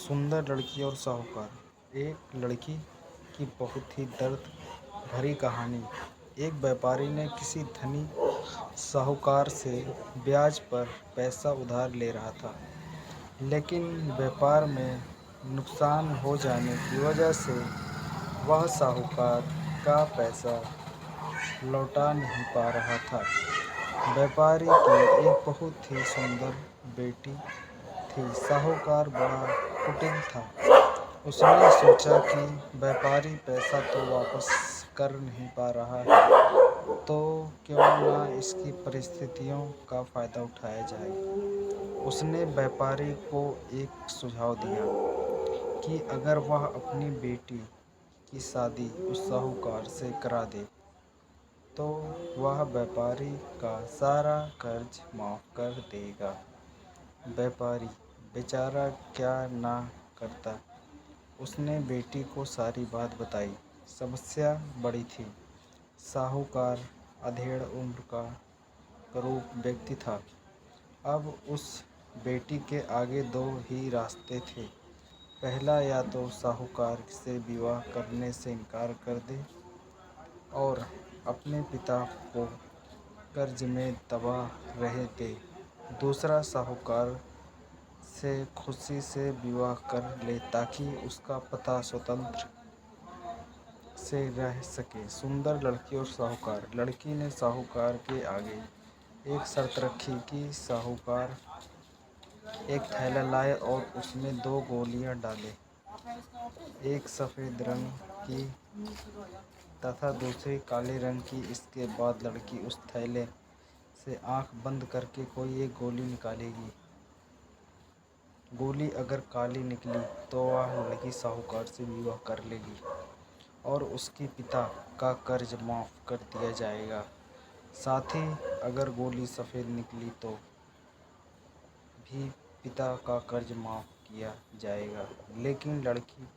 सुंदर लड़की और साहूकार। एक लड़की की बहुत ही दर्द भरी कहानी। एक व्यापारी ने किसी धनी साहूकार से ब्याज पर पैसा उधार ले रहा था, लेकिन व्यापार में नुकसान हो जाने की वजह से वह साहूकार का पैसा लौटा नहीं पा रहा था। व्यापारी की एक बहुत ही सुंदर बेटी थी। साहूकार बड़ा कुटिल था। उसने सोचा कि व्यापारी पैसा तो वापस कर नहीं पा रहा है, तो क्यों ना इसकी परिस्थितियों का फ़ायदा उठाया जाए। उसने व्यापारी को एक सुझाव दिया कि अगर वह अपनी बेटी की शादी उस साहूकार से करा दे, तो वह व्यापारी का सारा कर्ज माफ़ कर देगा। व्यापारी बेचारा क्या ना करता। उसने बेटी को सारी बात बताई। समस्या बड़ी थी। साहूकार अधेड़ उम्र का करूब व्यक्ति था। अब उस बेटी के आगे दो ही रास्ते थे। पहला, या तो साहूकार से विवाह करने से इनकार कर दे और अपने पिता को कर्ज में दबा रहे दे। दूसरा, साहूकार से खुशी से विवाह कर ले ताकि उसका पता स्वतंत्र से रह सके। सुंदर लड़की और साहूकार। लड़की ने साहूकार के आगे एक शर्त रखी कि साहूकार एक थैला लाए और उसमें 2 गोलियां डाले, एक सफ़ेद रंग की तथा दूसरी काले रंग की। इसके बाद लड़की उस थैले से आंख बंद करके कोई एक गोली निकालेगी। गोली अगर काली निकली तो वह लड़की साहूकार से विवाह कर लेगी और उसके पिता का कर्ज माफ़ कर दिया जाएगा। साथ ही अगर गोली सफ़ेद निकली तो भी पिता का कर्ज माफ़ किया जाएगा, लेकिन लड़की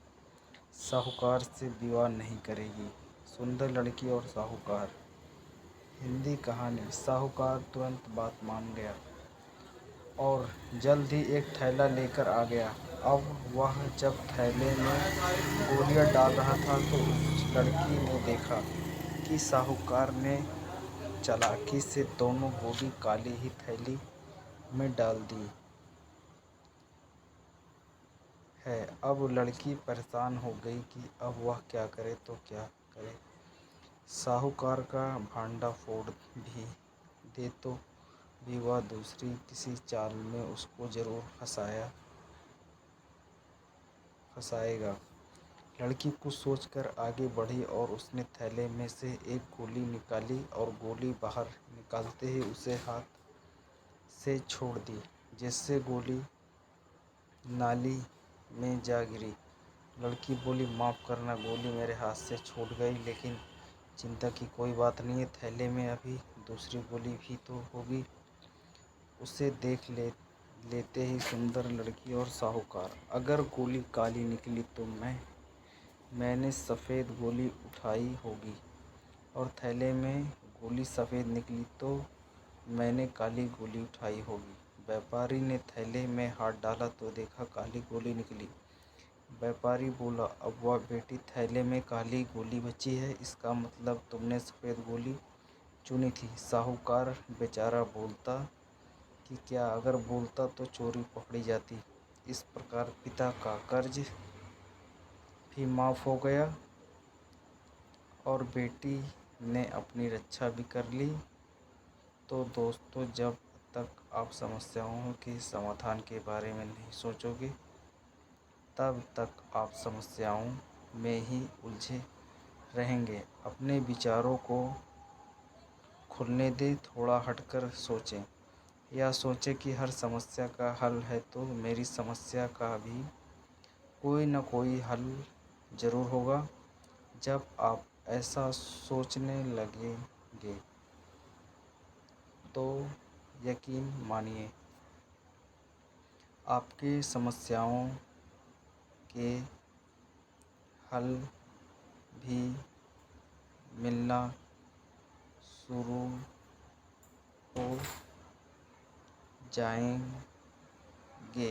साहूकार से विवाह नहीं करेगी। सुंदर लड़की और साहूकार। हिंदी कहानी। साहूकार तुरंत बात मान गया और जल्द ही एक थैला लेकर आ गया। अब वह जब थैले में गोलियां डाल रहा था तो उस लड़की ने देखा कि साहूकार ने चालाकी से दोनों गोली काली ही थैली में डाल दी है। अब लड़की परेशान हो गई कि अब वह क्या करे तो क्या करे। साहूकार का भांडा फोड़ भी दे तो भी वह दूसरी किसी चाल में उसको जरूर फंसाएगा। लड़की कुछ सोचकर आगे बढ़ी और उसने थैले में से एक गोली निकाली और गोली बाहर निकालते ही उसे हाथ से छोड़ दी, जिससे गोली नाली में जा गिरी। लड़की बोली, माफ़ करना, गोली मेरे हाथ से छूट गई, लेकिन चिंता की कोई बात नहीं है, थैले में अभी दूसरी गोली भी तो होगी। उसे लेते ही सुंदर लड़की और साहूकार। अगर गोली काली निकली तो मैंने सफ़ेद गोली उठाई होगी और थैले में गोली सफ़ेद निकली तो मैंने काली गोली उठाई होगी। व्यापारी ने थैले में हाथ डाला तो देखा काली गोली निकली। व्यापारी बोला, अब वह बेटी थैले में काली गोली बची है, इसका मतलब तुमने सफ़ेद गोली चुनी थी। साहूकार बेचारा बोलता कि क्या, अगर बोलता तो चोरी पकड़ी जाती। इस प्रकार पिता का कर्ज भी माफ़ हो गया और बेटी ने अपनी रक्षा भी कर ली। तो दोस्तों, जब तक आप समस्याओं के समाधान के बारे में नहीं सोचोगे, तब तक आप समस्याओं में ही उलझे रहेंगे। अपने विचारों को खुलने दें, थोड़ा हटकर सोचें। या सोचें कि हर समस्या का हल है तो मेरी समस्या का भी कोई न कोई हल ज़रूर होगा। जब आप ऐसा सोचने लगेंगे तो यकीन मानिए आपकी समस्याओं के हल भी मिलना शुरू हो जाएंगे।